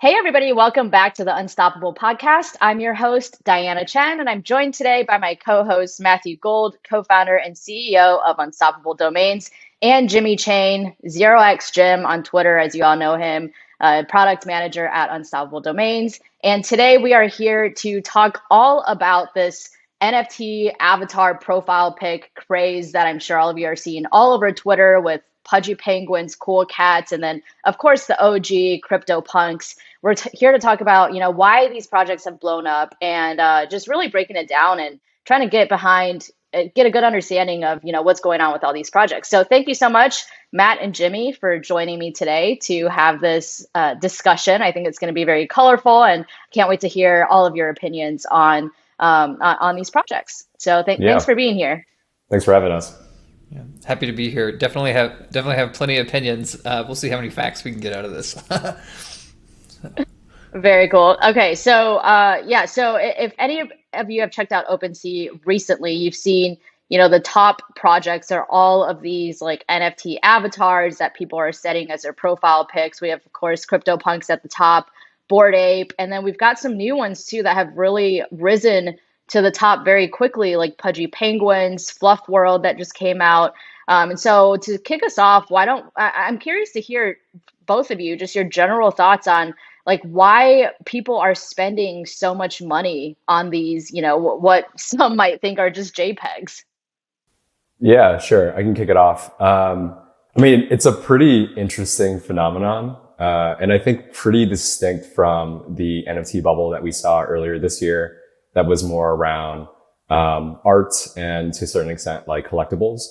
Hey, everybody, welcome back to the Unstoppable podcast. I'm your host, Diana Chen, and I'm joined today by my co host, Matthew Gold, co founder and CEO of Unstoppable Domains, and Jimmy Chain, 0xJim on Twitter, as you all know him, product manager at Unstoppable Domains. And today we are here to talk all about this NFT avatar profile pic craze that I'm sure all of you are seeing all over Twitter with Pudgy Penguins, cool cats, and then, of course, the OG crypto punks. We're here to talk about, why these projects have blown up and just really breaking it down and trying to get a good understanding of, what's going on with all these projects. So thank you so much, Matt and Jimmy, for joining me today to have this discussion. I think it's going to be very colorful and can't wait to hear all of your opinions on these projects. So thanks Yeah, for being here. thanks for having us. Yeah, happy to be here. Definitely have plenty of opinions. We'll see how many facts we can get out of this. Very cool. Okay, so if any of you have checked out OpenSea recently, you've seen, the top projects are all of these like NFT avatars that people are setting as their profile pics. We have, of course, CryptoPunks at the top, Bored Ape, and then we've got some new ones too that have really risen to the top very quickly, like Pudgy Penguins, Fluff World that just came out. And so to kick us off, I'm curious to hear both of you just your general thoughts on like why people are spending so much money on these, what some might think are just JPEGs. Yeah, sure. I can kick it off. I mean, it's a pretty interesting phenomenon, and I think pretty distinct from the NFT bubble that we saw earlier this year that was more around art and to a certain extent like collectibles.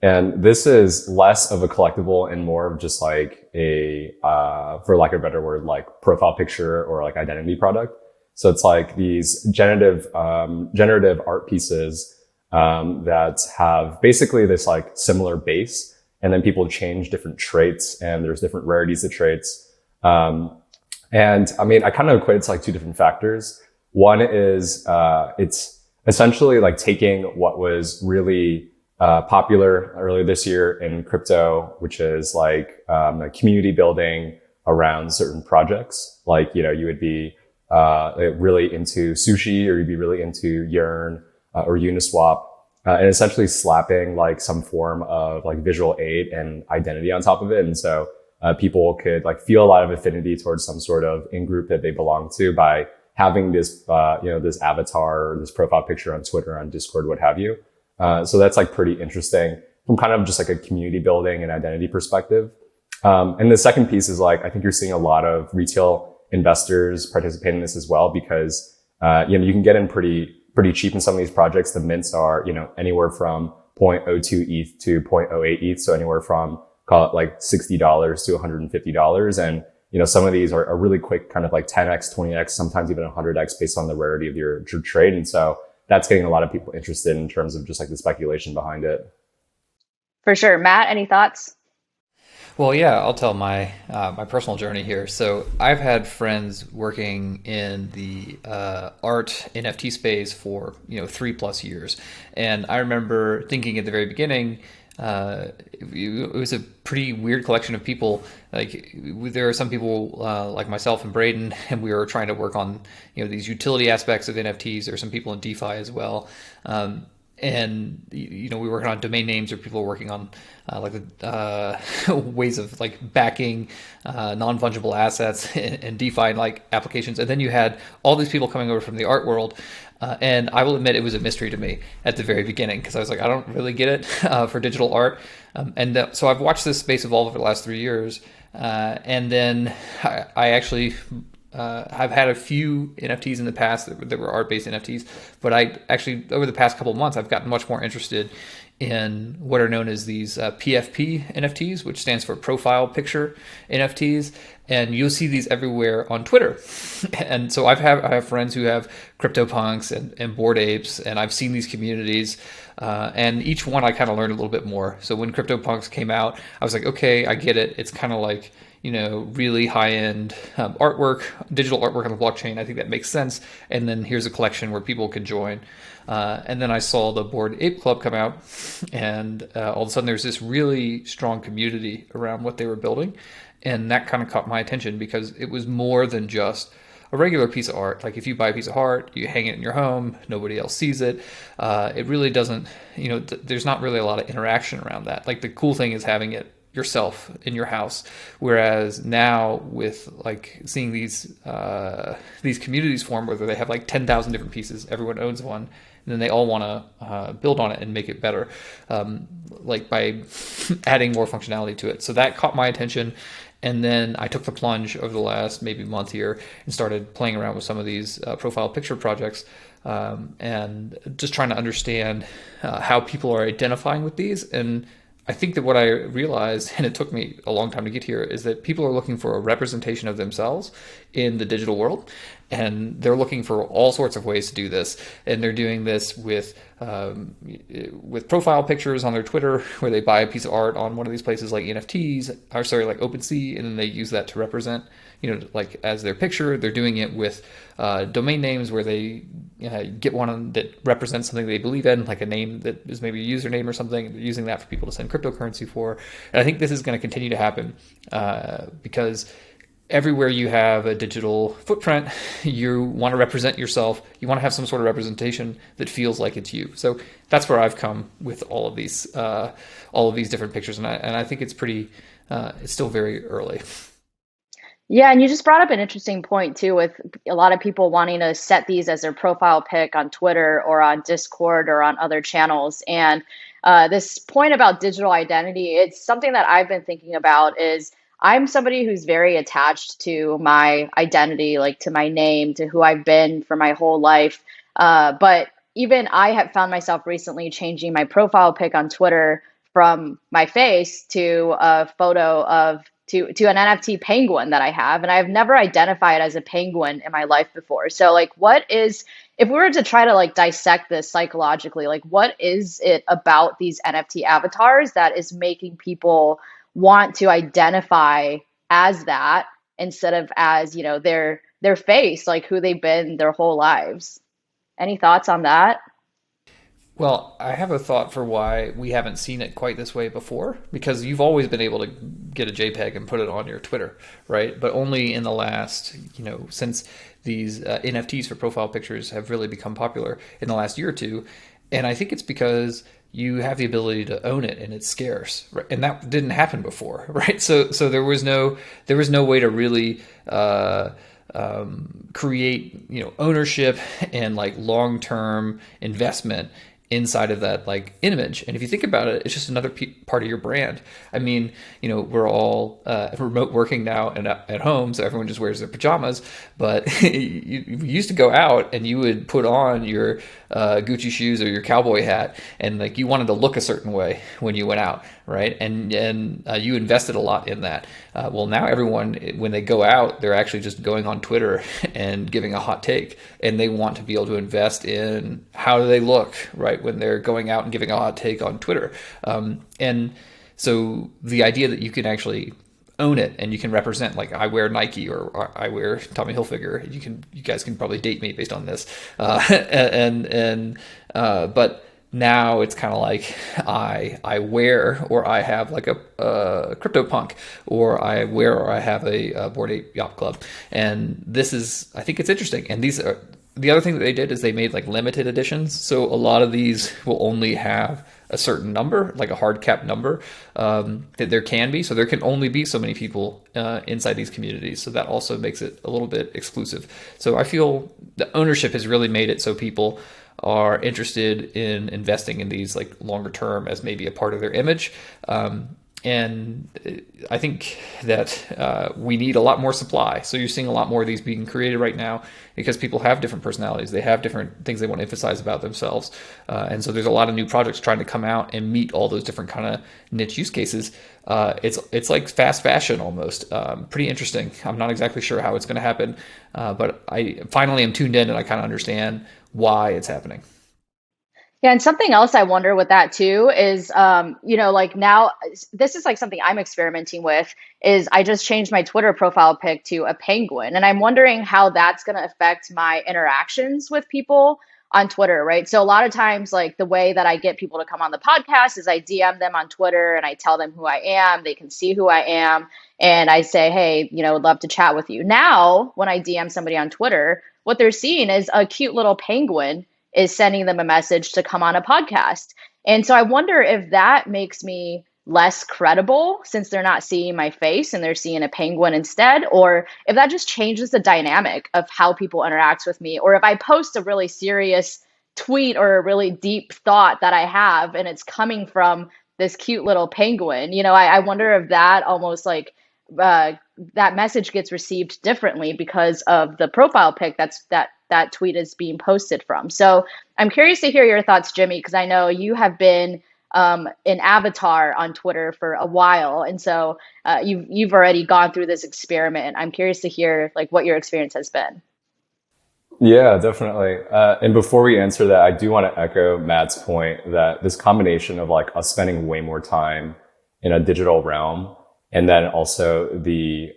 And this is less of a collectible and more of just like for lack of a better word, like profile picture or like identity product. So it's like these generative art pieces, that have basically this like similar base. And then people change different traits and there's different rarities of traits. And I mean, I kind of equate it to like two different factors. One is, it's essentially like taking what was really popular earlier this year in crypto, which is like a community building around certain projects. Like, you would be really into sushi, or you'd be really into Yearn or Uniswap, and essentially slapping like some form of like visual aid and identity on top of it. And so people could like feel a lot of affinity towards some sort of in-group that they belong to by having this, this avatar or this profile picture on Twitter, on Discord, what have you. So that's like pretty interesting from kind of just like a community building and identity perspective. And the second piece is like, I think you're seeing a lot of retail investors participate in this as well, because, you can get in pretty cheap in some of these projects. The mints are, anywhere from 0.02 ETH to 0.08 ETH. So anywhere from, call it like $60 to $150. And, some of these are really quick, kind of like 10x, 20x, sometimes even 100x based on the rarity of your trade. And so that's getting a lot of people interested in terms of just like the speculation behind it. For sure. Matt, any thoughts? Well, yeah, I'll tell my personal journey here. So I've had friends working in the art NFT space for 3+ years, and I remember thinking at the very beginning. It was a pretty weird collection of people. Like there are some people like myself and Braden, and we were trying to work on these utility aspects of NFTs. There are some people in DeFi as well, and we were working on domain names, or people were working on like the ways of like backing non-fungible assets and DeFi like applications. And then you had all these people coming over from the art world. And I will admit it was a mystery to me at the very beginning, because I was like, I don't really get it for digital art. So I've watched this space evolve over the last 3 years. And then I actually I've had a few NFTs in the past that were art-based NFTs, but I actually, over the past couple of months, I've gotten much more interested in what are known as these PFP NFTs, which stands for Profile Picture NFTs. And you'll see these everywhere on Twitter. And so I have friends who have CryptoPunks and Bored Apes, and I've seen these communities. And each one I kind of learned a little bit more. So when CryptoPunks came out, I was like, okay, I get it. It's kind of like, really high-end artwork, digital artwork on the blockchain. I think that makes sense. And then here's a collection where people can join. And then I saw the Bored Ape Club come out, and all of a sudden there's this really strong community around what they were building. And that kind of caught my attention because it was more than just a regular piece of art. Like if you buy a piece of art, you hang it in your home, nobody else sees it. It really doesn't, there's not really a lot of interaction around that. Like the cool thing is having it yourself in your house. Whereas now with like seeing these communities form where they have like 10,000 different pieces, everyone owns one, and then they all want to build on it and make it better, like by adding more functionality to it. So that caught my attention. And then I took the plunge over the last maybe month here and started playing around with some of these profile picture projects, and just trying to understand how people are identifying with these. And I think that what I realized, and it took me a long time to get here, is that people are looking for a representation of themselves in the digital world. And they're looking for all sorts of ways to do this. And they're doing this with profile pictures on their Twitter, where they buy a piece of art on one of these places like NFTs, like OpenSea, and then they use that to represent, like as their picture. They're doing it with domain names where they get one that represents something they believe in, like a name that is maybe a username or something. They're using that for people to send cryptocurrency for. And I think this is going to continue to happen because everywhere you have a digital footprint, you want to represent yourself. You want to have some sort of representation that feels like it's you. So that's where I've come with all of these different pictures, and I think it's it's still very early. Yeah, and you just brought up an interesting point too, with a lot of people wanting to set these as their profile pic on Twitter or on Discord or on other channels. And this point about digital identity, it's something that I've been thinking about. Is I'm somebody who's very attached to my identity, like to my name, to who I've been for my whole life. But even I have found myself recently changing my profile pic on Twitter from my face to a photo of to an NFT penguin that I have, and I've never identified as a penguin in my life before. So like, if we were to try to like dissect this psychologically, like what is it about these NFT avatars that is making people want to identify as that instead of as, their face, like who they've been their whole lives? Any thoughts on that? Well, I have a thought for why we haven't seen it quite this way before, because you've always been able to get a JPEG and put it on your Twitter, right? But only in the last, since these NFTs for profile pictures have really become popular in the last year or two. And I think it's because you have the ability to own it and it's scarce, right? And that didn't happen before, right? So there was no way to really create ownership and like long-term investment inside of that like image. And if you think about it, it's just another part of your brand. I mean, we're all remote working now and at home, so everyone just wears their pajamas. But you used to go out and you would put on your Gucci shoes or your cowboy hat, and like you wanted to look a certain way when you went out, right? And you invested a lot in that. Well, now everyone, when they go out, they're actually just going on Twitter and giving a hot take, and they want to be able to invest in how do they look, right, when they're going out and giving a hot take on Twitter. And so the idea that you can actually own it and you can represent, like I wear Nike or I wear Tommy Hilfiger. You guys can probably date me based on this. But now it's kind of like I wear, or I have like a CryptoPunk, or I wear, or I have a Bored Ape Yacht Club. And this is, I think it's interesting. And these are, the other thing that they did is they made like limited editions. So a lot of these will only have a certain number, like a hard cap number, that there can be. So there can only be so many people inside these communities. So that also makes it a little bit exclusive. So I feel the ownership has really made it so people are interested in investing in these like longer term as maybe a part of their image. And I think that we need a lot more supply. So you're seeing a lot more of these being created right now because people have different personalities. They have different things they want to emphasize about themselves. And so there's a lot of new projects trying to come out and meet all those different kind of niche use cases. It's like fast fashion almost. Pretty interesting. I'm not exactly sure how it's going to happen, but I finally am tuned in and I kind of understand why it's happening. Yeah, and something else I wonder with that too is, like now, this is like something I'm experimenting with, is I just changed my Twitter profile pic to a penguin. And I'm wondering how that's going to affect my interactions with people on Twitter, right? So a lot of times, like the way that I get people to come on the podcast is I DM them on Twitter and I tell them who I am. They can see who I am. And I say, hey, would love to chat with you. Now, when I DM somebody on Twitter, what they're seeing is a cute little penguin is sending them a message to come on a podcast. And so I wonder if that makes me less credible since they're not seeing my face and they're seeing a penguin instead, or if that just changes the dynamic of how people interact with me, or if I post a really serious tweet or a really deep thought that I have and it's coming from this cute little penguin, I wonder if that almost like uh, that message gets received differently because of the profile pic that tweet is being posted from. So I'm curious to hear your thoughts, Jimmy, because I know you have been an avatar on Twitter for a while, and so you've already gone through this experiment. I'm curious to hear like what your experience has been. Yeah, definitely. And before we answer that, I do want to echo Matt's point that this combination of like us spending way more time in a digital realm, and then also the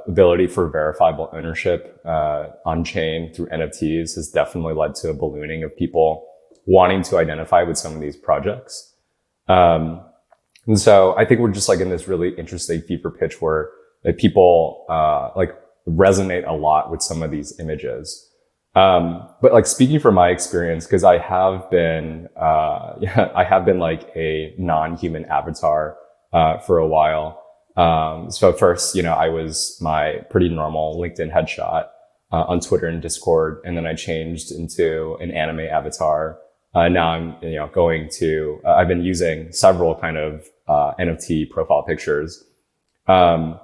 ability for verifiable ownership on chain through NFTs has definitely led to a ballooning of people wanting to identify with some of these projects. And so I think we're just like in this really interesting fever pitch where like people like resonate a lot with some of these images. But like speaking from my experience, because I have been, I have been like a non-human avatar, for a while. So first, I was my pretty normal LinkedIn headshot, on Twitter and Discord. And then I changed into an anime avatar. Now I'm, I've been using several kind of, NFT profile pictures. I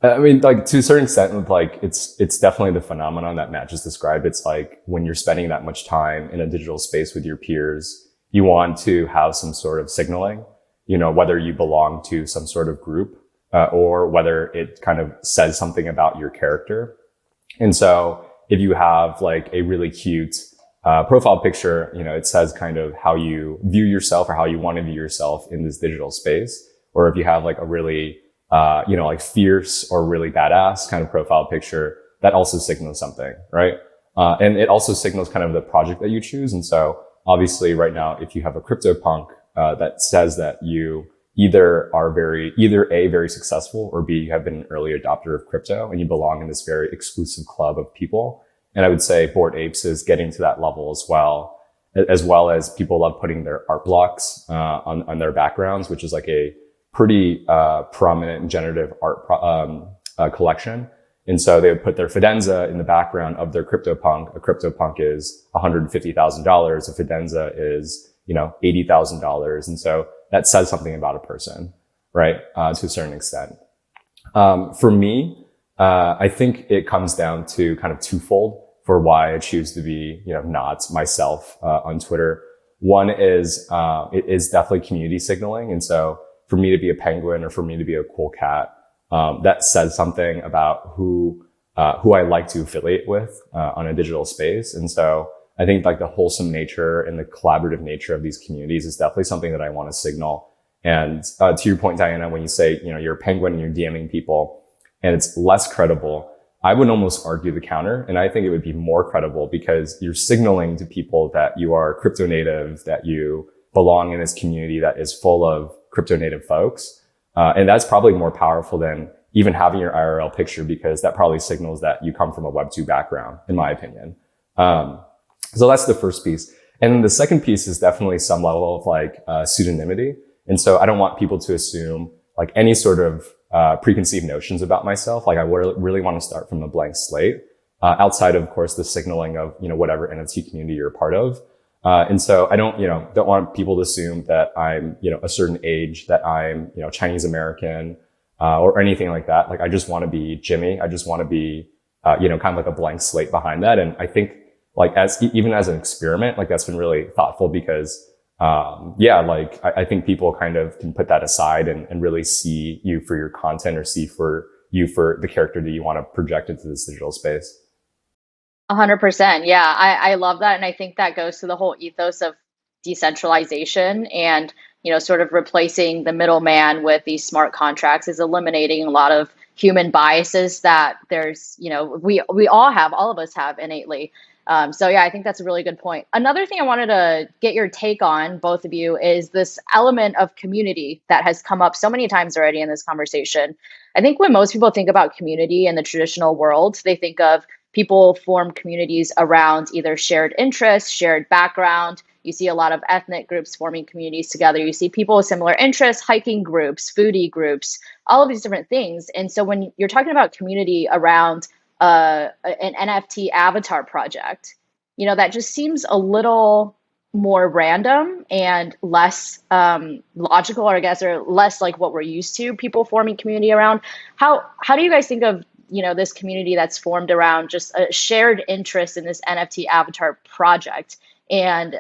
mean, like to a certain extent, like it's definitely the phenomenon that Matt just described. It's like when you're spending that much time in a digital space with your peers, you want to have some sort of signaling, whether you belong to some sort of group, or whether it kind of says something about your character. And so if you have like a really cute, profile picture, it says kind of how you view yourself or how you want to view yourself in this digital space. Or if you have like a really, like fierce or really badass kind of profile picture, that also signals something, right? And it also signals kind of the project that you choose. And so obviously right now, if you have a CryptoPunk, that says that you either are either A, very successful, or B, you have been an early adopter of crypto and you belong in this very exclusive club of people. And I would say Bored Apes is getting to that level as well as people love putting their art blocks, on their backgrounds, which is like a pretty prominent generative art collection. And so they would put their Fidenza in the background of their CryptoPunk. A CryptoPunk is $150,000. A Fidenza is, $80,000. And so that says something about a person, right? To a certain extent. For me, I think it comes down to kind of twofold for why I choose to be, not myself, on Twitter. One is, it is definitely community signaling. And so for me to be a penguin or for me to be a cool cat, that says something about who I like to affiliate with, on a digital space. And so I think like the wholesome nature and the collaborative nature of these communities is definitely something that I want to signal. And, to your point, Diana, when you say, you're a penguin and you're DMing people and it's less credible, I would almost argue the counter. And I think it would be more credible because you're signaling to people that you are crypto native, that you belong in this community that is full of crypto native folks. And that's probably more powerful than even having your IRL picture because that probably signals that you come from a Web2 background, in my opinion. So that's the first piece. And then the second piece is definitely some level of like, pseudonymity. And so I don't want people to assume like any sort of, preconceived notions about myself. Like I really want to start from a blank slate, outside of course, the signaling of, whatever NFT community you're a part of. And so I don't want people to assume that I'm, a certain age, that I'm, Chinese American, or anything like that. Like I just want to be Jimmy. I just want to be, kind of like a blank slate behind that. And I think like even as an experiment, like that's been really thoughtful because, I think people kind of can put that aside and really see you for your content or see for you for the character that you want to project into this digital space. 100%. Yeah, I love that. And I think that goes to the whole ethos of decentralization and, sort of replacing the middleman with these smart contracts is eliminating a lot of human biases that we all of us have innately. So yeah, I think that's a really good point. Another thing I wanted to get your take on, both of you, is this element of community that has come up so many times already in this conversation. I think when most people think about community in the traditional world, they think of people form communities around either shared interests, shared background. You see a lot of ethnic groups forming communities together. You see people with similar interests, hiking groups, foodie groups, all of these different things. And so when you're talking about community around an NFT avatar project, that just seems a little more random and less logical, or I guess, or less like what we're used to people forming community around. How do you guys think of this community that's formed around just a shared interest in this NFT avatar project and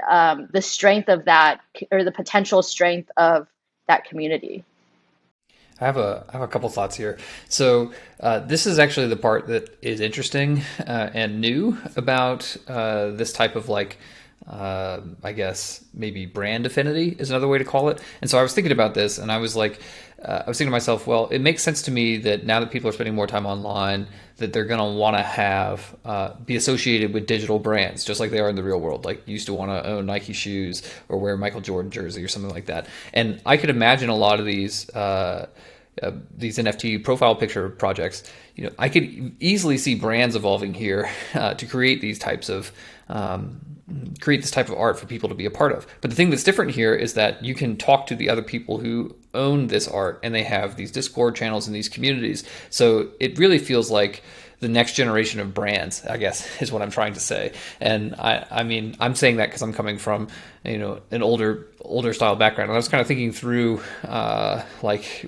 the strength of that, or the potential strength of that community? I have a couple thoughts here. So this is actually the part that is interesting and new about this type of I guess maybe brand affinity is another way to call it. And so I was thinking about this, and I was thinking to myself, well, it makes sense to me that now that people are spending more time online, that they're going to want to have be associated with digital brands, just like they are in the real world. Like you used to want to own Nike shoes or wear a Michael Jordan jersey or something like that. And I could imagine a lot of these NFT profile picture projects. I could easily see brands evolving here to create these types of create this type of art for people to be a part of. But the thing that's different here is that you can talk to the other people who own this art, and they have these Discord channels and these communities. So it really feels like the next generation of brands, I guess, is what I'm trying to say. And I mean, I'm saying that because I'm coming from, an older style background. And I was kind of thinking through,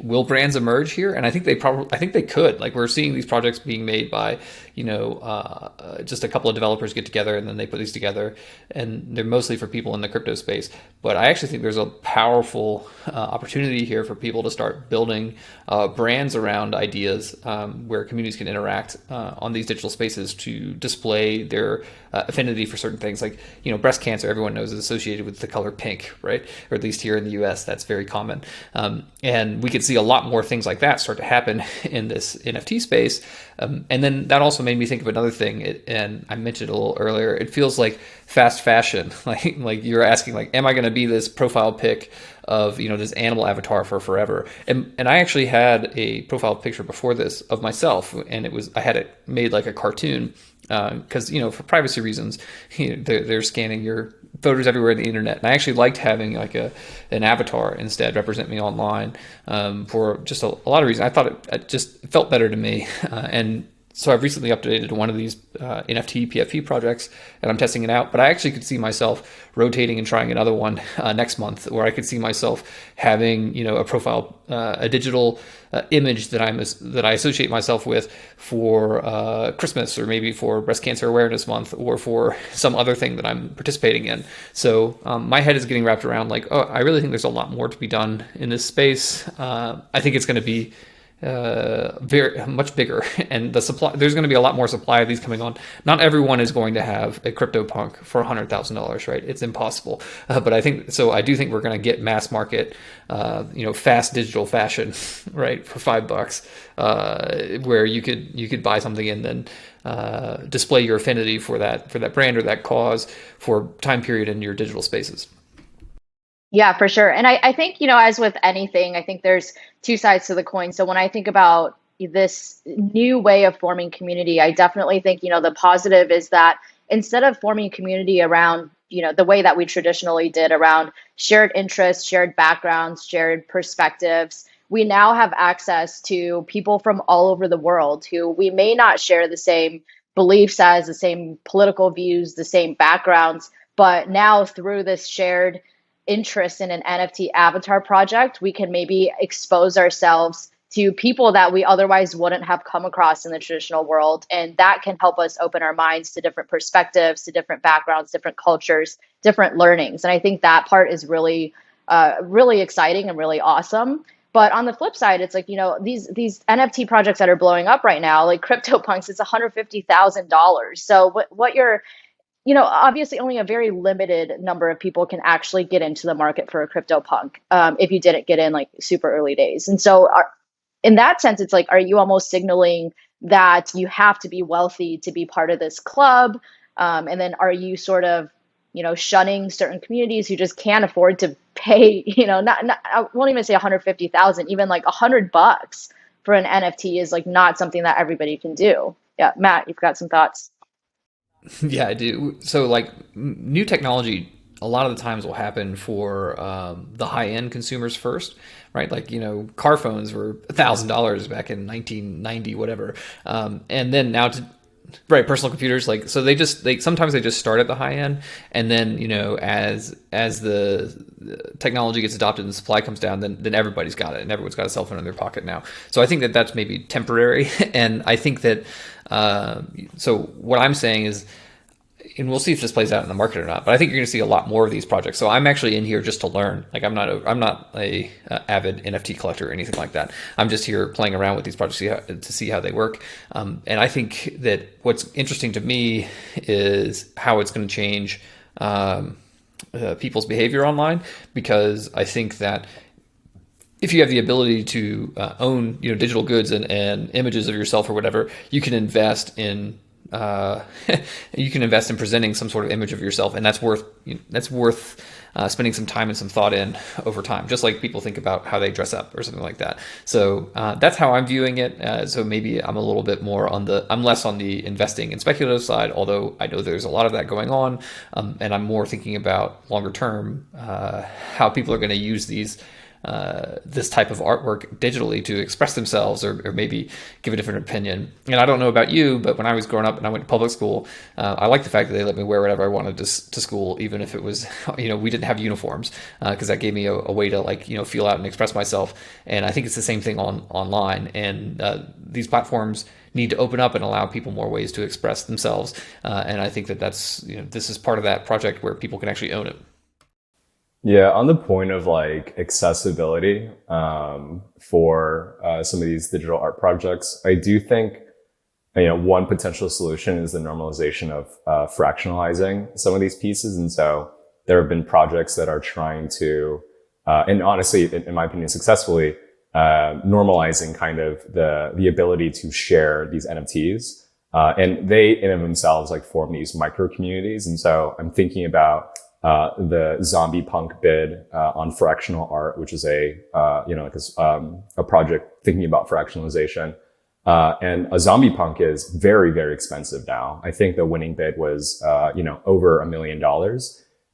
will brands emerge here? And I think they could. Like we're seeing these projects being made by, just a couple of developers get together and then they put these together, and they're mostly for people in the crypto space. But I actually think there's a powerful opportunity here for people to start building brands around ideas where communities can interact on these digital spaces to display their affinity for certain things. Like, breast cancer, everyone knows, is associated with the color pink, right? Or at least here in the US, that's very common. And we could see a lot more things like that start to happen in this NFT space. And then that also made me think of another thing, and I mentioned it a little earlier. It feels like fast fashion, like you're asking, am I going to be this profile pic of this animal avatar for forever? And I actually had a profile picture before this of myself, and I had it made like a cartoon because for privacy reasons, they're scanning your photos everywhere on the internet. And I actually liked having an avatar instead represent me online for just a lot of reasons. I thought it just felt better to me. And so I've recently updated one of these NFT PFP projects, and I'm testing it out. But I actually could see myself rotating and trying another one next month, where I could see myself having a profile, a digital image that I associate myself with for Christmas, or maybe for Breast Cancer Awareness Month, or for some other thing that I'm participating in. So my head is getting wrapped around I really think there's a lot more to be done in this space. I think it's going to be very much bigger, and there's going to be a lot more supply of these coming on. Not everyone is going to have a CryptoPunk for $100,000, right? It's impossible. But I do think we're going to get mass market, fast digital fashion, right, for $5, where you could buy something and then display your affinity for that brand or that cause for time period in your digital spaces. Yeah, for sure. And I think, as with anything, I think there's two sides to the coin. So when I think about this new way of forming community, I definitely think, the positive is that instead of forming community around, the way that we traditionally did around shared interests, shared backgrounds, shared perspectives, we now have access to people from all over the world who we may not share the same beliefs as, the same political views, the same backgrounds, but now through this shared interest in an NFT avatar project, we can maybe expose ourselves to people that we otherwise wouldn't have come across in the traditional world. And that can help us open our minds to different perspectives, to different backgrounds, different cultures, different learnings. And I think that part is really, really exciting and really awesome. But on the flip side, it's these NFT projects that are blowing up right now, like CryptoPunks, it's $150,000. So what you're obviously only a very limited number of people can actually get into the market for a CryptoPunk, if you didn't get in like super early days. And so in that sense, it's like, are you almost signaling that you have to be wealthy to be part of this club? And then are you sort of, shunning certain communities who just can't afford to pay, not I won't even say 150,000, even like $100 for an NFT is like not something that everybody can do. Yeah, Matt, you've got some thoughts. Yeah, I do. So, like, new technology, a lot of the times will happen for the high end consumers first, right? Like, car phones were $1,000 back in 1990, whatever. And then now to, right, personal computers, like, so they sometimes they just start at the high end, and then, as the technology gets adopted and the supply comes down, then everybody's got it, and everyone's got a cell phone in their pocket now. So I think that that's maybe temporary. And I think that, so what I'm saying is, and we'll see if this plays out in the market or not, but I think you're going to see a lot more of these projects. So I'm actually in here just to learn. Like, I'm not a avid NFT collector or anything like that. I'm just here playing around with these projects to see how they work. And I think that what's interesting to me is how it's going to change people's behavior online, because I think that if you have the ability to own, digital goods and images of yourself or whatever, you can invest in presenting some sort of image of yourself, and that's worth spending some time and some thought in over time. Just like people think about how they dress up or something like that. So that's how I'm viewing it. So maybe I'm a little bit more I'm less on the investing and speculative side, although I know there's a lot of that going on, and I'm more thinking about longer term how people are going to use this type of artwork digitally to express themselves, or maybe give a different opinion. And I don't know about you, but when I was growing up and I went to public school, I liked the fact that they let me wear whatever I wanted to school, even if it was, we didn't have uniforms, because that gave me a way to feel out and express myself. And I think it's the same thing online. And these platforms need to open up and allow people more ways to express themselves. And I think that's this is part of that project where people can actually own it. Yeah, on the point of like accessibility for some of these digital art projects, I do think one potential solution is the normalization of fractionalizing some of these pieces. And so there have been projects that are trying to, and honestly, in my opinion, successfully normalizing kind of the ability to share these NFTs, and they in and of themselves like form these micro communities. And so I'm thinking about the zombie punk bid on fractional art, which is a project thinking about fractionalization. And a zombie punk is very, very expensive now. I think the winning bid was over $1 million,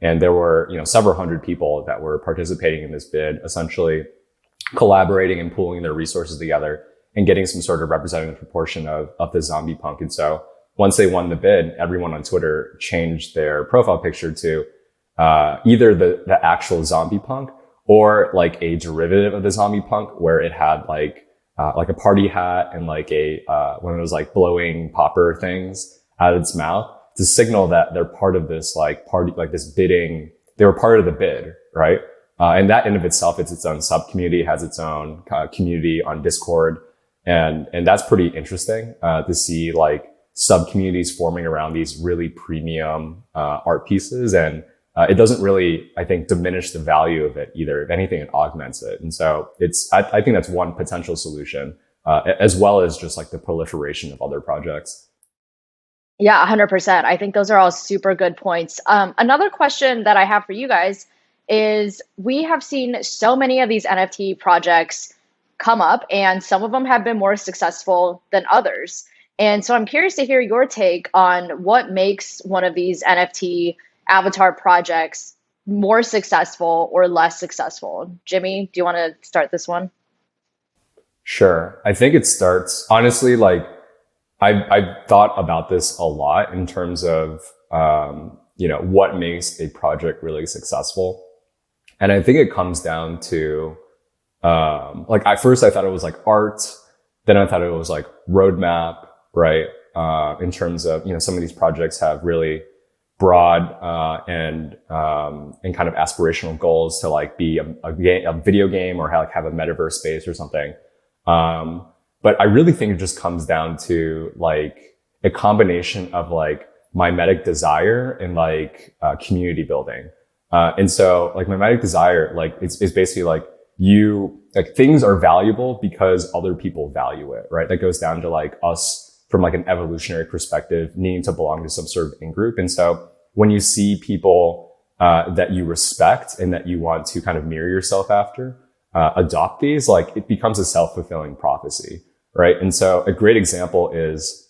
and there were several hundred people that were participating in this bid, essentially collaborating and pooling their resources together and getting some sort of representative proportion of the zombie punk. And so once they won the bid, everyone on Twitter changed their profile picture to either the actual zombie punk or like a derivative of the zombie punk, where it had like a party hat and like one of those like blowing popper things out of its mouth to signal that they're part of this like party, like this bidding. They were part of the bid, right? And that in of itself, it's its own sub community, has its own community on Discord. And that's pretty interesting, to see like sub communities forming around these really premium, art pieces. And it doesn't really, I think, diminish the value of it either. If anything, it augments it. And so I think that's one potential solution, as well as just like the proliferation of other projects. Yeah, 100%. I think those are all super good points. Another question that I have for you guys is, we have seen so many of these NFT projects come up, and some of them have been more successful than others. And so I'm curious to hear your take on what makes one of these NFT avatar projects more successful or less successful. Jimmy, do you want to start this one? Sure. I think it starts, honestly, like I've thought about this a lot in terms of, what makes a project really successful. And I think it comes down to, at first I thought it was like art. Then I thought it was like roadmap, right? In terms of, some of these projects have really broad and kind of aspirational goals to like be a video game, or have a metaverse space or something. But I really think it just comes down to like a combination of like mimetic desire and like community building. And so like mimetic desire, like it's basically like things are valuable because other people value it, right? That goes down to like us from like an evolutionary perspective needing to belong to some sort of in-group. And so when you see people that you respect and that you want to kind of mirror yourself after, adopt these, like it becomes a self-fulfilling prophecy, right? And so a great example is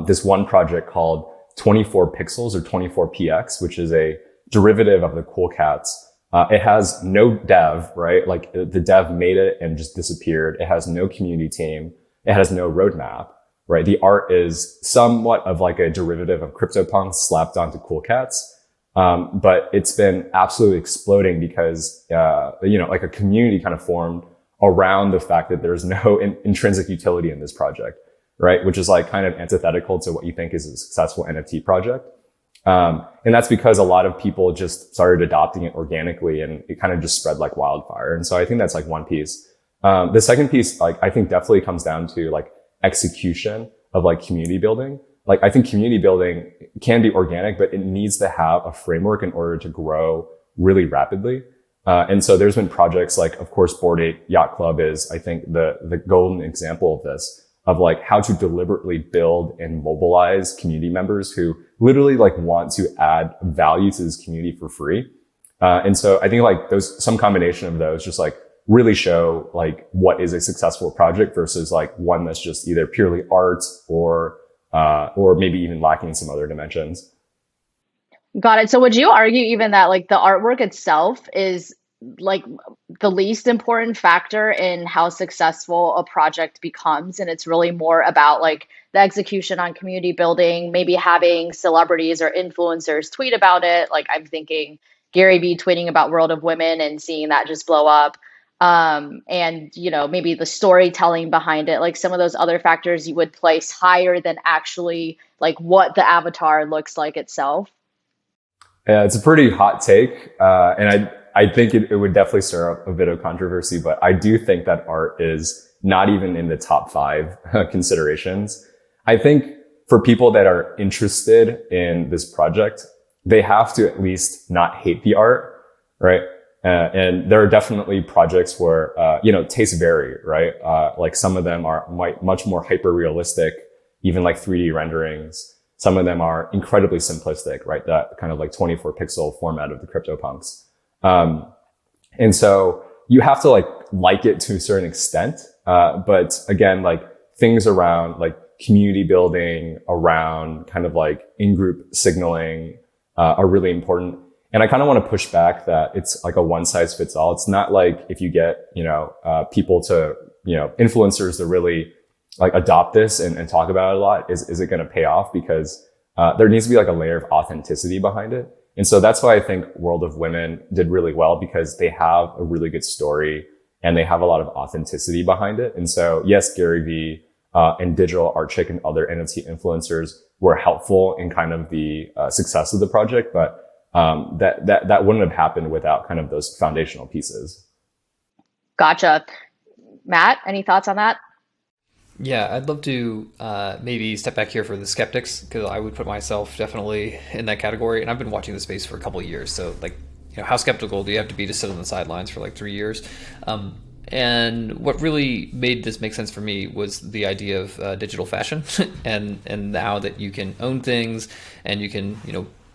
this one project called 24 Pixels or 24px, which is a derivative of the Cool Cats. It has no dev, right? Like the dev made it and just disappeared. It has no community team. It has no roadmap, right? The art is somewhat of like a derivative of CryptoPunks slapped onto Cool Cats. But it's been absolutely exploding because, like a community kind of formed around the fact that there's no intrinsic utility in this project, right? Which is like kind of antithetical to what you think is a successful NFT project. And that's because a lot of people just started adopting it organically and it kind of just spread like wildfire. And so I think that's like one piece. The second piece, like, I think definitely comes down to like execution of like community building. Like, I think community building can be organic, but it needs to have a framework in order to grow really rapidly. And so there's been projects like, of course, Bored Ape Yacht Club is, I think, the golden example of this, of like how to deliberately build and mobilize community members who literally like want to add value to this community for free. And so I think like some combination of those just like really show like what is a successful project versus like one that's just either purely art or maybe even lacking some other dimensions. Got it. So would you argue even that like the artwork itself is like the least important factor in how successful a project becomes, and it's really more about like the execution on community building, maybe having celebrities or influencers tweet about it? Like I'm thinking Gary Vee tweeting about World of Women and seeing that just blow up. And maybe the storytelling behind it, like some of those other factors you would place higher than actually like what the avatar looks like itself. Yeah, it's a pretty hot take. And I think it would definitely stir up a bit of controversy, but I do think that art is not even in the top 5 considerations. I think for people that are interested in this project, they have to at least not hate the art, right? And there are definitely projects where, tastes vary, right? Like some of them are much more hyper realistic, even like 3D renderings. Some of them are incredibly simplistic, right? That kind of like 24 pixel format of the CryptoPunks. And so you have to like it to a certain extent. But again, like things around like community building, around kind of like in-group signaling, are really important. And I kind of want to push back that it's like a one size fits all. It's not like if you get, people to, influencers to really like adopt this and talk about it a lot, is it going to pay off? Because, there needs to be like a layer of authenticity behind it. And so that's why I think World of Women did really well, because they have a really good story and they have a lot of authenticity behind it. And so yes, Gary Vee, and Digital Art Chick and other NFT influencers were helpful in kind of the success of the project, but that wouldn't have happened without kind of those foundational pieces. Gotcha. Matt, any thoughts on that? Yeah, I'd love to maybe step back here for the skeptics, because I would put myself definitely in that category. And I've been watching the space for a couple of years. So like, how skeptical do you have to be to sit on the sidelines for like 3 years? And what really made this make sense for me was the idea of digital fashion, and now that you can own things and you can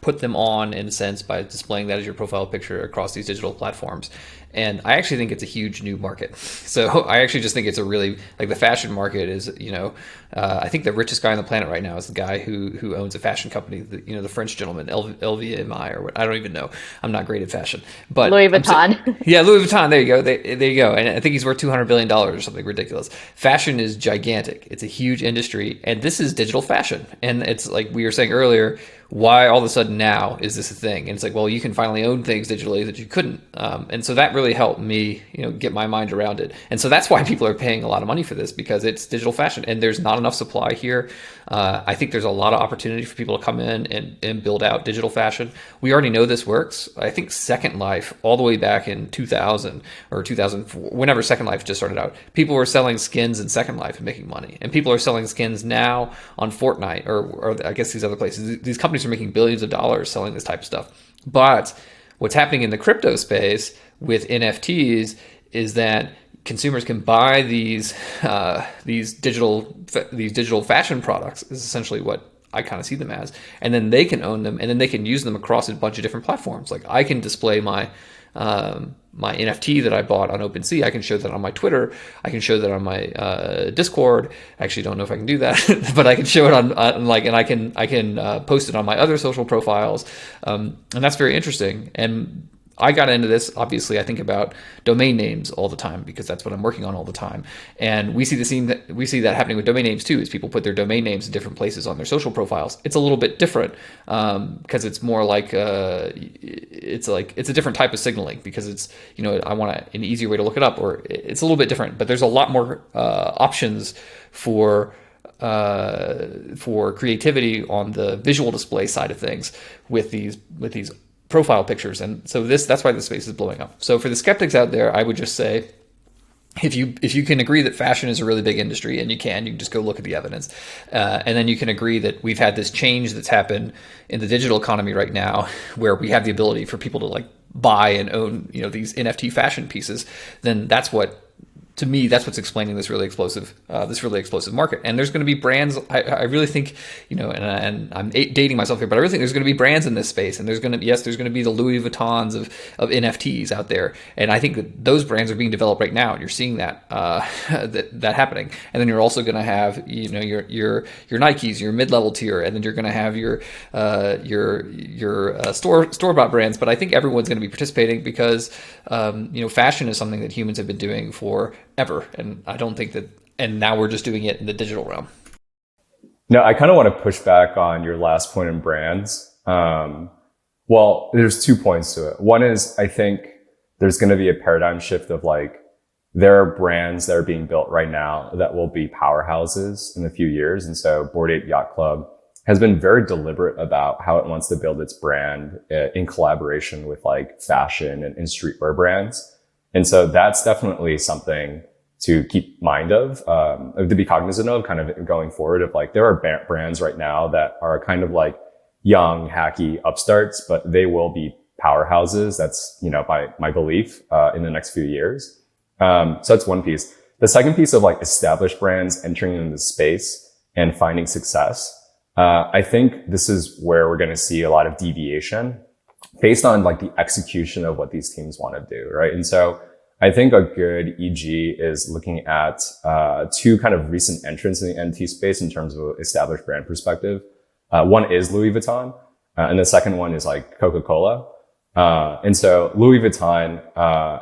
put them on in a sense by displaying that as your profile picture across these digital platforms. And I actually think it's a huge new market. So I actually just think it's a really, like the fashion market is, I think the richest guy on the planet right now is the guy who owns a fashion company, the French gentleman, LVMI, or what, I don't even know. I'm not great at fashion. But Louis Vuitton. Yeah, Louis Vuitton. There you go. There you go. And I think he's worth $200 billion or something ridiculous. Fashion is gigantic. It's a huge industry. And this is digital fashion. And it's like we were saying earlier, why all of a sudden now is this a thing? And it's like, well, you can finally own things digitally that you couldn't. And so that really really helped me, get my mind around it. And so that's why people are paying a lot of money for this, because it's digital fashion and there's not enough supply here. I think there's a lot of opportunity for people to come in and build out digital fashion. We already know this works. I think Second Life, all the way back in 2000 or 2004, whenever Second Life just started out, people were selling skins in Second Life and making money. And people are selling skins now on Fortnite or I guess these other places. These companies are making billions of dollars selling this type of stuff. But what's happening in the crypto space with NFTs is that consumers can buy these digital fashion products, is essentially what I kind of see them as, and then they can own them, and then they can use them across a bunch of different platforms. Like I can display my NFT that I bought on OpenSea. I can show that on my Twitter. I can show that on my Discord. I actually don't know if I can do that, but I can show it on and I can post it on my other social profiles, and that's very interesting. And I got into this, obviously, I think about domain names all the time because that's what I'm working on all the time. And we see that happening with domain names too, is people put their domain names in different places on their social profiles. It's a little bit different because it's more like it's a different type of signaling, because it's, I want an easier way to look it up, or it's a little bit different. But there's a lot more options for creativity on the visual display side of things with these profile pictures. And so that's why this space is blowing up. So for the skeptics out there, I would just say, if you can agree that fashion is a really big industry, and you can just go look at the evidence, and then you can agree that we've had this change that's happened in the digital economy right now, where we have the ability for people to like buy and own these NFT fashion pieces, then that's what's explaining this really explosive market. And there's going to be brands. I really think, and I'm dating myself here, but I really think there's going to be brands in this space, and there's going to be the Louis Vuittons of NFTs out there, and I think that those brands are being developed right now, and you're seeing that that happening. And then you're also going to have your Nikes, your mid-level tier, and then you're going to have your store-bought brands. But I think everyone's going to be participating because fashion is something that humans have been doing for ever, and I don't think that, and now we're just doing it in the digital realm. No, I kind of want to push back on your last point in brands. Well, there's 2 points to it. One is, I think there's going to be a paradigm shift of like, there are brands that are being built right now that will be powerhouses in a few years. And so Bored Ape Yacht Club has been very deliberate about how it wants to build its brand in collaboration with like fashion and streetwear brands. And so that's definitely something to keep mind of, to be cognizant of kind of going forward, of like, there are brands right now that are kind of like young, hacky upstarts, but they will be powerhouses. That's, by my belief, in the next few years. So that's one piece. The second piece of like established brands entering into the space and finding success. I think this is where we're going to see a lot of deviation based on like the execution of what these teams want to do, right? And so I think a good EG is looking at two kind of recent entrants in the NFT space in terms of established brand perspective. One is Louis Vuitton, and the second one is like Coca-Cola. And so Louis Vuitton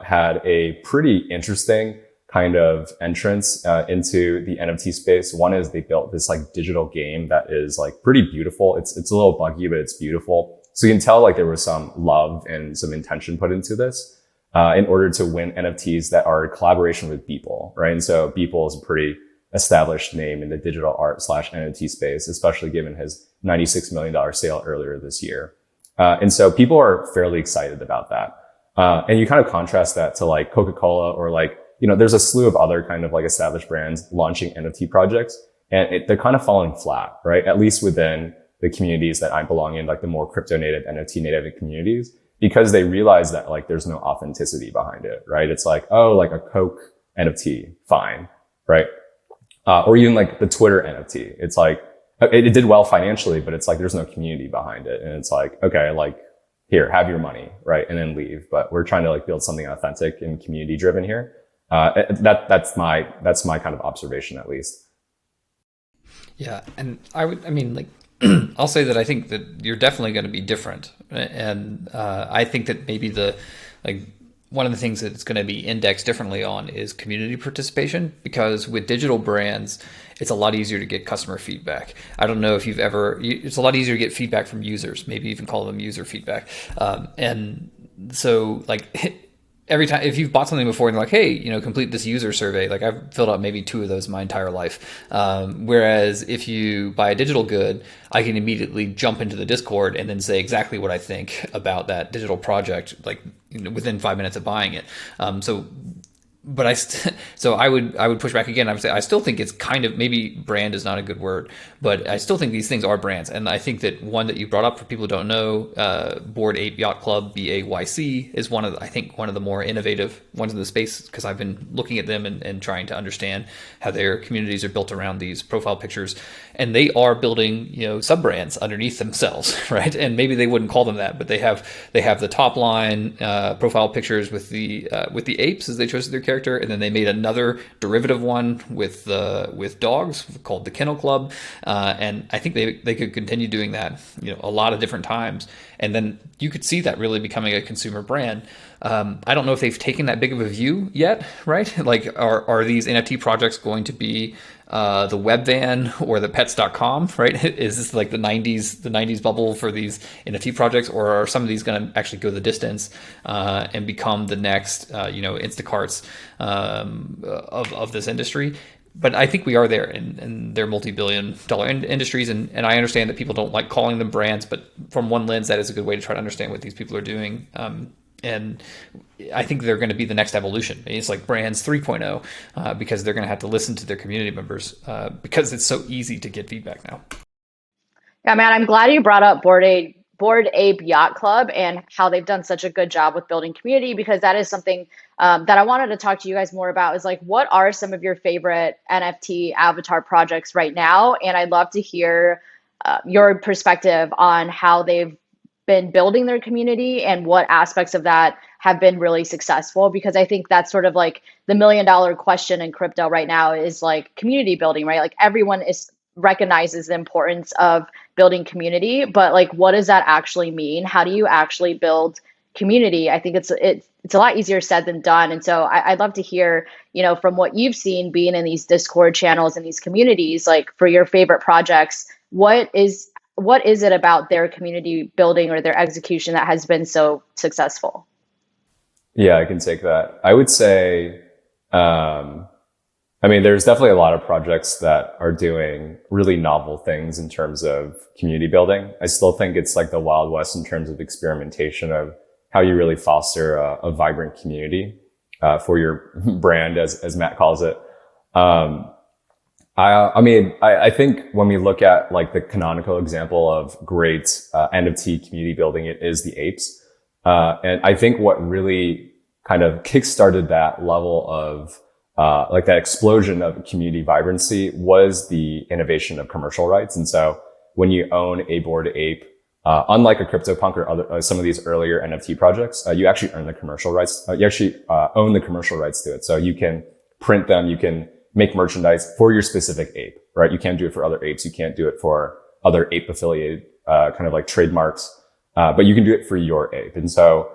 had a pretty interesting kind of entrance into the NFT space. One is they built this like digital game that is like pretty beautiful. It's a little buggy, but it's beautiful. So you can tell like there was some love and some intention put into this in order to win NFTs that are a collaboration with Beeple, right? And so Beeple is a pretty established name in the digital art / NFT space, especially given his $96 million sale earlier this year. And so people are fairly excited about that. And you kind of contrast that to like Coca-Cola or like, there's a slew of other kind of like established brands launching NFT projects, and they're kind of falling flat, right? At least within the communities that I belong in, like the more crypto native, NFT native communities, because they realize that like there's no authenticity behind it, right? It's like, oh, like a Coke NFT, fine, right? Or even like the Twitter NFT. It's like, it did well financially, but it's like there's no community behind it. And it's like, okay, like here, have your money, right? And then leave. But we're trying to like build something authentic and community driven here. That's my kind of observation, at least. Yeah. And I'll say that I think that you're definitely going to be different. And I think that maybe one of the things that's going to be indexed differently on is community participation, because with digital brands, it's a lot easier to get customer feedback. I don't know if it's a lot easier to get feedback from users, maybe even call them user feedback. And so like every time if you've bought something before and they're like, hey, complete this user survey, like I've filled out maybe 2 of those my entire life. Whereas if you buy a digital good, I can immediately jump into the Discord and then say exactly what I think about that digital project, like within 5 minutes of buying it. But so I would push back again. I would say I still think it's kind of, maybe brand is not a good word, but I still think these things are brands. And I think that one that you brought up, for people who don't know, Bored Ape Yacht Club, BAYC, is one of the more innovative ones in the space, because I've been looking at them and trying to understand how their communities are built around these profile pictures, and they are building sub brands underneath themselves, right? And maybe they wouldn't call them that, but they have the top line profile pictures with the apes as they chose their character, and then they made another derivative one with dogs called the Kennel Club, and I think they could continue doing that a lot of different times, and then you could see that really becoming a consumer brand. I don't know if they've taken that big of a view yet, right? Like, are these NFT projects going to be the Webvan or the Pets.com, right? Is this like the 90s bubble for these NFT projects, or are some of these going to actually go the distance and become the next Instacarts of this industry? But I think we are there, and they're multi-billion-dollar industries, and I understand that people don't like calling them brands, but from one lens, that is a good way to try to understand what these people are doing. And I think they're going to be the next evolution. It's like brands 3.0, because they're going to have to listen to their community members, because it's so easy to get feedback now. Yeah, man, I'm glad you brought up Bored Ape Yacht Club and how they've done such a good job with building community, because that is something that I wanted to talk to you guys more about, is like, what are some of your favorite NFT avatar projects right now? And I'd love to hear your perspective on how they've been building their community and what aspects of that have been really successful, because I think that's sort of like the $1 million question in crypto right now, is like community building, right? Like, everyone recognizes the importance of building community, but like, what does that actually mean? How do you actually build community? I think it's a lot easier said than done. And so I'd love to hear, from what you've seen being in these Discord channels and these communities, like, for your favorite projects, what is it about their community building or their execution that has been so successful? Yeah, I can take that. I would say, there's definitely a lot of projects that are doing really novel things in terms of community building. I still think it's like the Wild West in terms of experimentation of how you really foster a vibrant community for your brand, as Matt calls it. I think when we look at like the canonical example of great NFT community building, it is the apes. And I think what really kind of kickstarted that level of like that explosion of community vibrancy was the innovation of commercial rights. And so when you own a Bored Ape, unlike a CryptoPunk or other some of these earlier NFT projects, you actually earn the commercial rights. You actually own the commercial rights to it. So you can print them, you can make merchandise for your specific ape, right? You can't do it for other apes. You can't do it for other ape affiliated kind of like trademarks, but you can do it for your ape. And so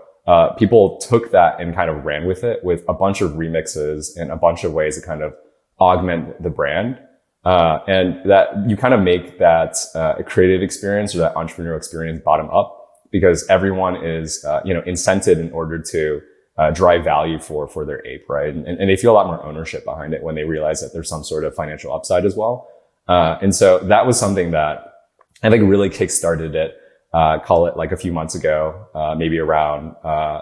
people took that and kind of ran with it with a bunch of remixes and a bunch of ways to kind of augment the brand. And that you kind of make that a creative experience or that entrepreneurial experience bottom up, because everyone is incented in order to drive value for their ape, right? And they feel a lot more ownership behind it when they realize that there's some sort of financial upside as well. And so that was something that I think really kickstarted it. Call it like a few months ago, maybe around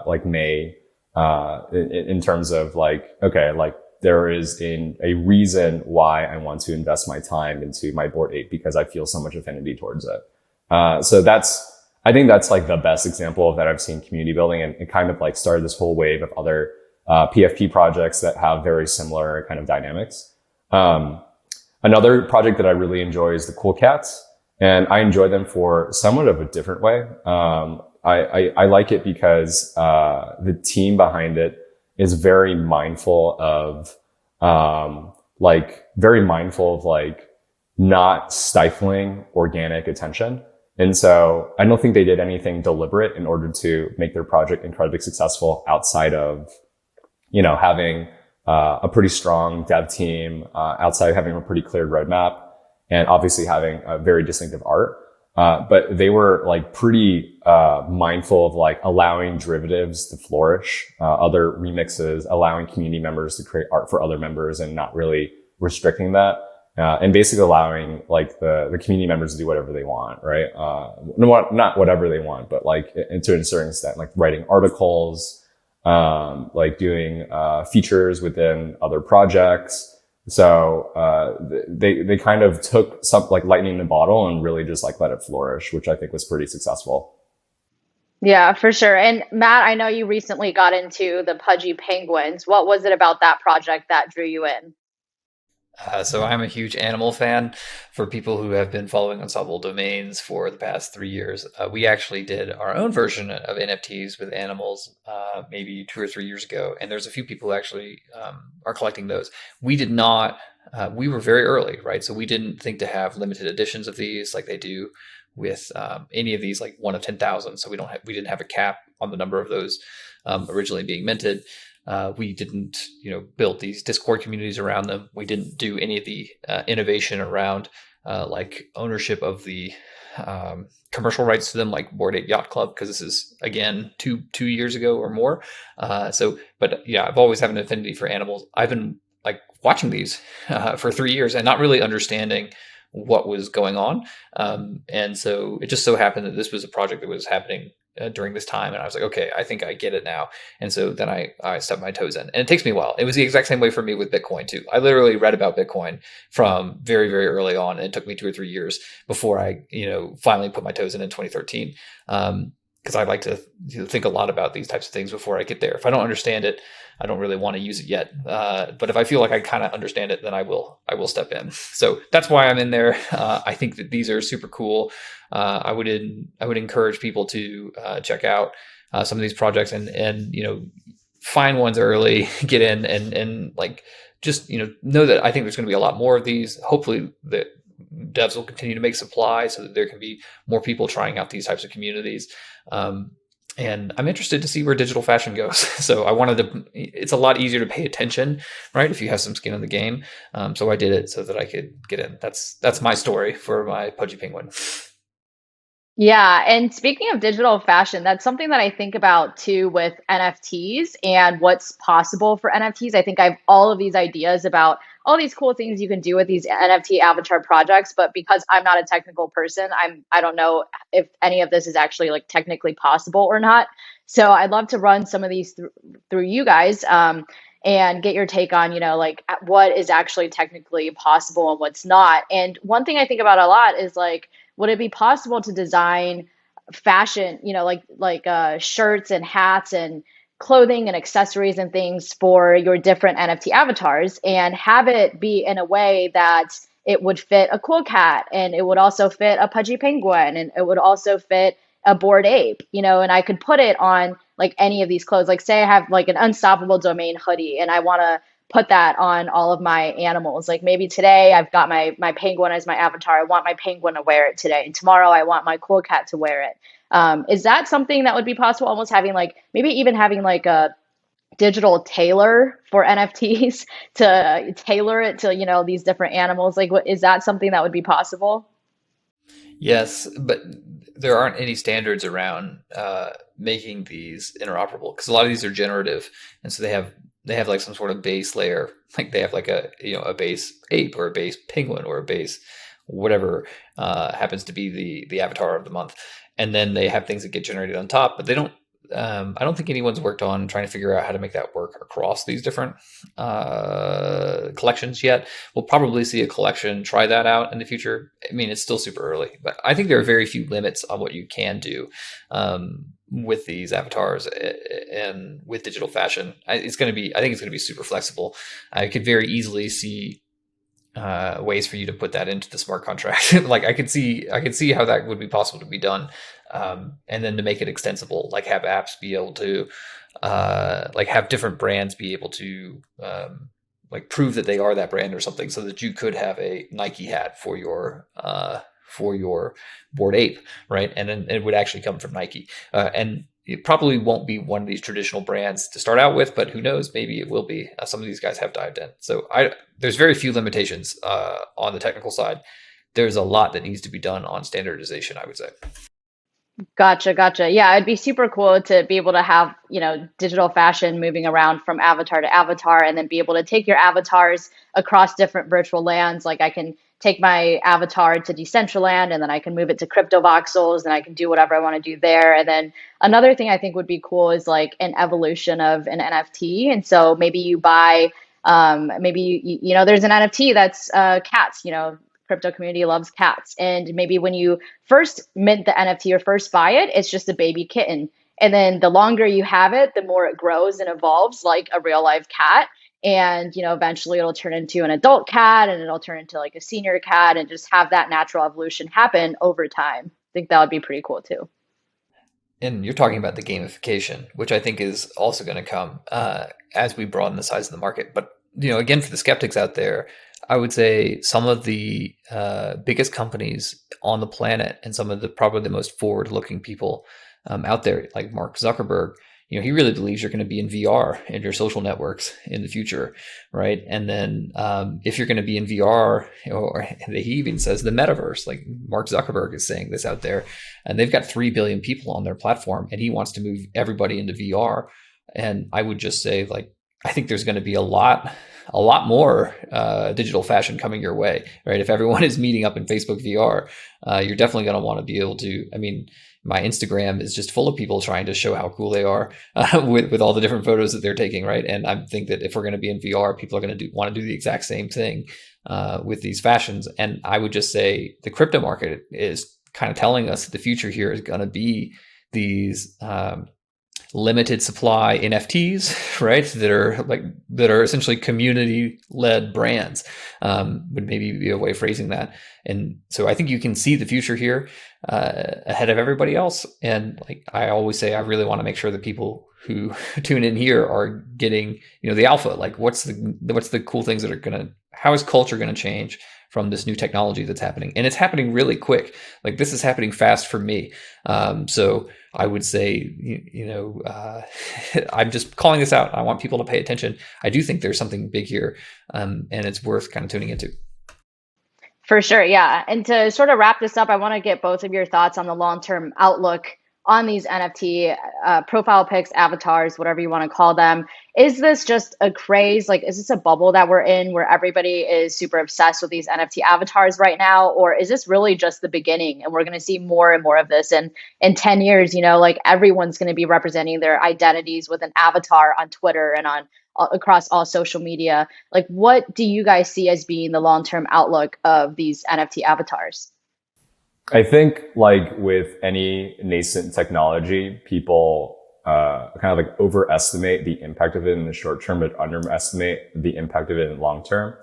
like May, in terms of like, okay, like there is a reason why I want to invest my time into my Bored Ape, because I feel so much affinity towards it. So I think that's like the best example of that I've seen community building, and it kind of like started this whole wave of other PFP projects that have very similar kind of dynamics. Another project that I really enjoy is the Cool Cats. And I enjoy them for somewhat of a different way. I like it because the team behind it is very mindful of not stifling organic attention. And so I don't think they did anything deliberate in order to make their project incredibly successful outside of, having a pretty strong dev team, outside of having a pretty clear roadmap, and obviously having a very distinctive art. But they were like pretty mindful of like allowing derivatives to flourish, other remixes, allowing community members to create art for other members and not really restricting that. And basically allowing like the community members to do whatever they want, right? Not whatever they want, but like to a certain extent, like writing articles, like doing features within other projects. So they kind of took some like lightning in the bottle and really just like let it flourish, which I think was pretty successful. Yeah, for sure. And Matt, I know you recently got into the Pudgy Penguins. What was it about that project that drew you in? So I'm a huge animal fan. For people who have been following Unstoppable Domains for the past 3 years, we actually did our own version of NFTs with animals maybe 2 or 3 years ago, and there's a few people who actually are collecting those. We did not. We were very early, right? So we didn't think to have limited editions of these like they do with any of these, like 1 of 10,000. So we didn't have a cap on the number of those originally being minted. We didn't, build these Discord communities around them. We didn't do any of the innovation around like ownership of the commercial rights to them, like Bored Ape Yacht Club, because this is again two years ago or more. But yeah, I've always had an affinity for animals. I've been like watching these for 3 years and not really understanding what was going on. And so it just so happened that this was a project that was happening during this time. And I was like, okay, I think I get it now. And so then I stepped my toes in. And it takes me a while. It was the exact same way for me with Bitcoin too. I literally read about Bitcoin from very, very early on. And it took me 2 or 3 years before I, finally put my toes in 2013. Because I like to think a lot about these types of things before I get there. If I don't understand it, I don't really want to use it yet. But if I feel like I kind of understand it, then I will step in. So that's why I'm in there. I think that these are super cool. I would encourage people to check out some of these projects and find ones early, get in and like just know that I think there's going to be a lot more of these. Hopefully the devs will continue to make supply so that there can be more people trying out these types of communities. And I'm interested to see where digital fashion goes. So it's a lot easier to pay attention, right? If you have some skin in the game. So I did it so that I could get in. That's my story for my Pudgy Penguin. Yeah, and speaking of digital fashion, that's something that I think about too with NFTs and what's possible for NFTs. I think I have all of these ideas about all these cool things you can do with these NFT avatar projects, but because I'm not a technical person, I don't know if any of this is actually like technically possible or not. So I'd love to run some of these through you guys, and get your take on, like what is actually technically possible and what's not. And one thing I think about a lot is like, would it be possible to design fashion, like shirts and hats and clothing and accessories and things for your different NFT avatars and have it be in a way that it would fit a cool cat and it would also fit a pudgy penguin and it would also fit a bored ape, and I could put it on like any of these clothes. Like say I have like an unstoppable domain hoodie and I want to put that on all of my animals. Like maybe today I've got my penguin as my avatar. I want my penguin to wear it today. And tomorrow I want my cool cat to wear it. Is that something that would be possible? Almost having like maybe even having like a digital tailor for NFTs to tailor it to, these different animals. Like what is that something that would be possible? Yes, but there aren't any standards around making these interoperable because a lot of these are generative, and so they have like some sort of base layer, like they have like a base ape or a base penguin or a base whatever happens to be the avatar of the month, and then they have things that get generated on top, but they don't. I don't think anyone's worked on trying to figure out how to make that work across these different collections yet. We'll probably see a collection try that out in the future. I mean, it's still super early, but I think there are very few limits on what you can do with these avatars and with digital fashion. I think it's going to be super flexible. I could very easily see ways for you to put that into the smart contract. Like I could see how that would be possible to be done. And then to make it extensible, like have apps be able to, like have different brands be able to, like prove that they are that brand or something, so that you could have a Nike hat for your Bored Ape, right? And then it would actually come from Nike, and it probably won't be one of these traditional brands to start out with, but who knows? Maybe it will be. Some of these guys have dived in, so there's very few limitations on the technical side. there's a lot that needs to be done on standardization, I would say. Gotcha, gotcha. Yeah, it'd be super cool to be able to have, digital fashion moving around from avatar to avatar and then be able to take your avatars across different virtual lands. Like I can take my avatar to Decentraland and then I can move it to crypto voxels and I can do whatever I want to do there. And then another thing I think would be cool is like an evolution of an NFT. And so maybe you buy, maybe there's an NFT that's cats, crypto community loves cats. And maybe when you first mint the NFT or first buy it, it's just a baby kitten. And then the longer you have it, the more it grows and evolves like a real life cat. And, eventually it'll turn into an adult cat and it'll turn into like a senior cat and just have that natural evolution happen over time. I think that would be pretty cool too. And you're talking about the gamification, which I think is also going to come as we broaden the size of the market. But, again, for the skeptics out there, I would say some of the biggest companies on the planet and some of the probably the most forward-looking people out there, like Mark Zuckerberg, he really believes you're going to be in VR and your social networks in the future, right? And then if you're going to be in VR, or he even says the metaverse, like Mark Zuckerberg is saying this out there, and they've got 3 billion people on their platform, and he wants to move everybody into VR. And I would just say, like, I think there's going to be a lot more digital fashion coming your way, right? If everyone is meeting up in Facebook VR, you're definitely going to want to be able to, my Instagram is just full of people trying to show how cool they are with all the different photos that they're taking, right? And I think that if we're going to be in VR, people are going to want to do the exact same thing with these fashions. And I would just say the crypto market is kind of telling us that the future here is going to be these limited supply NFTs, right? That are essentially community-led brands, would maybe be a way of phrasing that. And so I think you can see the future here ahead of everybody else. And like I always say, I really want to make sure that people who tune in here are getting, the alpha. Like what's the cool things that are how is culture going to change from this new technology that's happening? And it's happening really quick. Like this is happening fast for me. So I would say, I'm just calling this out. I want people to pay attention. I do think there's something big here, and it's worth kind of tuning into. For sure, yeah. And to sort of wrap this up, I want to get both of your thoughts on the long-term outlook on these NFT profile pics, avatars, whatever you want to call them. Is this just a craze? Like, is this a bubble that we're in where everybody is super obsessed with these NFT avatars right now? Or is this really just the beginning and we're going to see more and more of this? And in 10 years, like everyone's going to be representing their identities with an avatar on Twitter and on across all social media. Like, what do you guys see as being the long-term outlook of these NFT avatars? I think like with any nascent technology, people kind of like overestimate the impact of it in the short term, but underestimate the impact of it in the long term.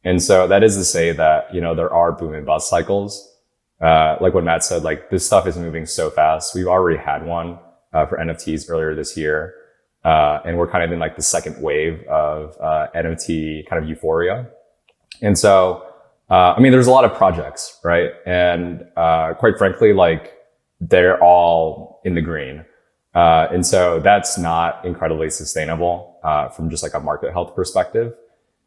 And so that is to say that, there are boom and bust cycles. Like what Matt said, like this stuff is moving so fast. We've already had one for NFTs earlier this year. And we're kind of in like the second wave of NFT kind of euphoria. And so, there's a lot of projects, right? And quite frankly, like they're all in the green. And so that's not incredibly sustainable from just like a market health perspective.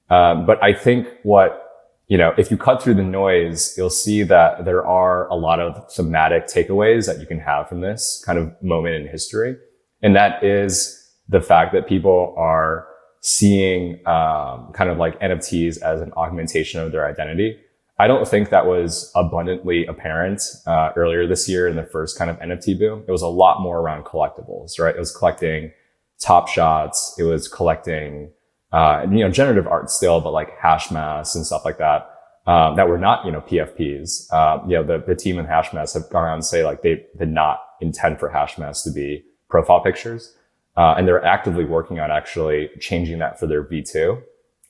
But I think if you cut through the noise, you'll see that there are a lot of thematic takeaways that you can have from this kind of moment in history. And that is the fact that people are seeing kind of like NFTs as an augmentation of their identity. I don't think that was abundantly apparent earlier this year in the first kind of NFT boom. It was a lot more around collectibles, right? It was collecting Top Shots. It was collecting, generative art still, but like hash masks and stuff like that, that were not, PFPs. The team in hash masks have gone around and say like they did not intend for hash masks to be profile pictures. And they're actively working on actually changing that for their V2.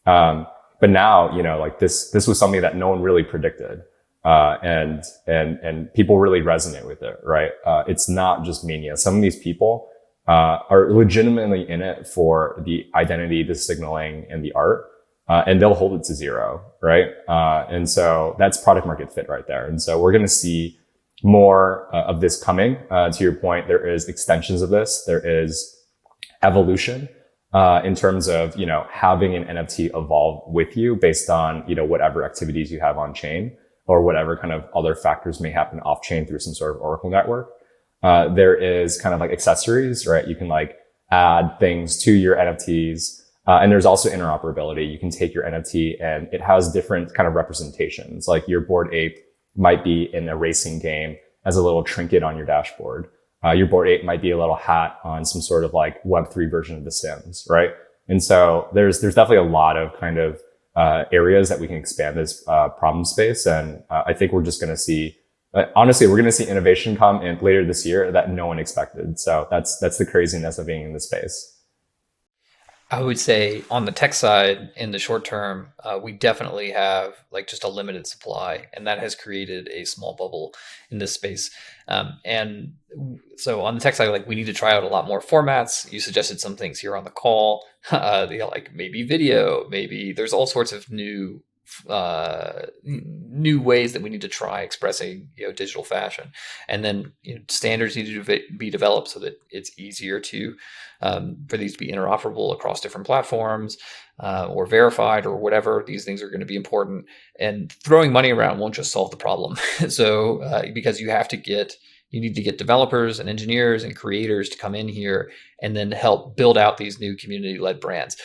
But now, like this was something that no one really predicted. And people really resonate with it, right? It's not just mania. Some of these people, are legitimately in it for the identity, the signaling, and the art. And they'll hold it to zero, right? And so that's product market fit right there. And so we're going to see more of this coming. To your point, there is extensions of this. There is evolution in terms of having an NFT evolve with you based on whatever activities you have on chain or whatever kind of other factors may happen off chain through some sort of Oracle network. There is kind of like accessories, right? You can like add things to your NFTs. And there's also interoperability. You can take your NFT and it has different kind of representations. Like your Bored Ape might be in a racing game as a little trinket on your dashboard. Your Bored Ape might be a little hat on some sort of like Web3 version of The Sims, right? And so there's definitely a lot of kind of areas that we can expand this problem space. And I think we're just going to see, honestly, we're going to see innovation come in later this year that no one expected. So that's the craziness of being in the space. I would say on the tech side, in the short term, we definitely have like just a limited supply, and that has created a small bubble in this space. And so on the tech side, like we need to try out a lot more formats. You suggested some things here on the call, like maybe video, maybe there's all sorts of new ways that we need to try expressing digital fashion, and then standards need to be developed so that it's easier to for these to be interoperable across different platforms or verified or whatever. These things are going to be important, and throwing money around won't just solve the problem. So because you need to get developers and engineers and creators to come in here and then help build out these new community-led brands.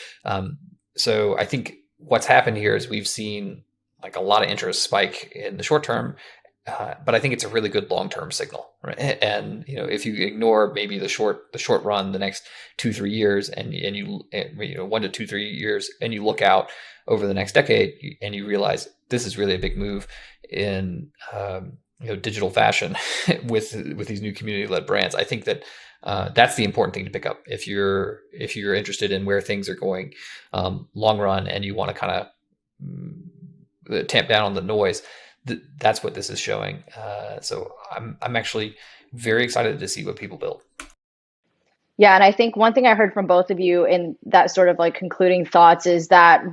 So I think what's happened here is we've seen like a lot of interest spike in the short term, but I think it's a really good long-term signal, right? And if you ignore maybe the short run, the next 2-3 years, and you 1 to 2, 3 years, and you look out over the next decade, and you realize this is really a big move in digital fashion with these new community-led brands. I think that that's the important thing to pick up if you're interested in where things are going long run, and you want to kind of tamp down on the noise. That's what this is showing. So I'm actually very excited to see what people build. Yeah, and I think one thing I heard from both of you in that sort of like concluding thoughts is that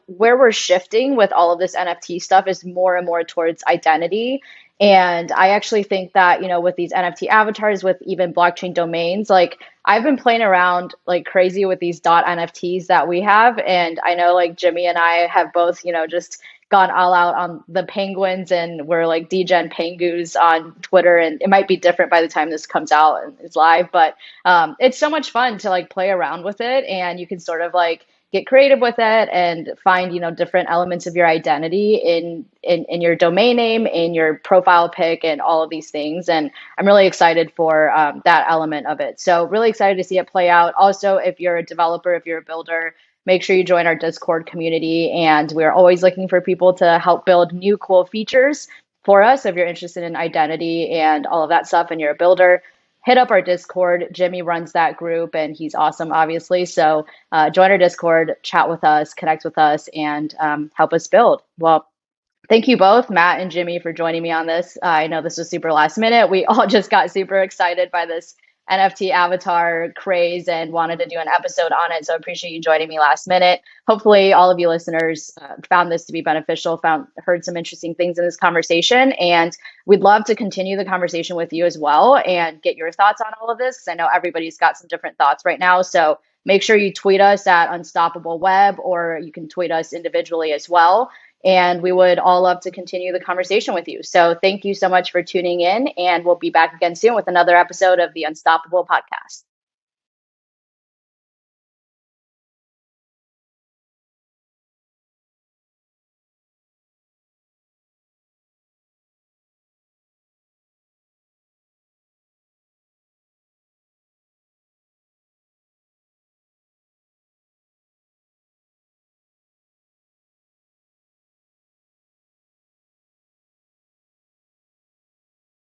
where we're shifting with all of this NFT stuff is more and more towards identity. And I actually think that, with these NFT avatars, with even blockchain domains, like I've been playing around like crazy with these .NFTs that we have. And I know like Jimmy and I have both, just gone all out on the penguins, and we're like degen pengoos on Twitter, and it might be different by the time this comes out and is live, but it's so much fun to like play around with it, and you can sort of like get creative with it and find different elements of your identity in your domain name, in your profile pic, and all of these things. And I'm really excited for that element of it. So really excited to see it play out. Also, if you're a developer, if you're a builder, make sure you join our Discord community. And we're always looking for people to help build new cool features for us. If you're interested in identity and all of that stuff and you're a builder, hit up our Discord. Jimmy runs that group and he's awesome, obviously. So join our Discord, chat with us, connect with us, and help us build. Well, thank you both, Matt and Jimmy, for joining me on this. I know this was super last minute. We all just got super excited by this NFT avatar craze and wanted to do an episode on it. So I appreciate you joining me last minute. Hopefully all of you listeners found this to be beneficial, heard some interesting things in this conversation. And we'd love to continue the conversation with you as well and get your thoughts on all of this. I know everybody's got some different thoughts right now. So make sure you tweet us at Unstoppable Web, or you can tweet us individually as well. And we would all love to continue the conversation with you. So thank you so much for tuning in, and we'll be back again soon with another episode of the Unstoppable Podcast.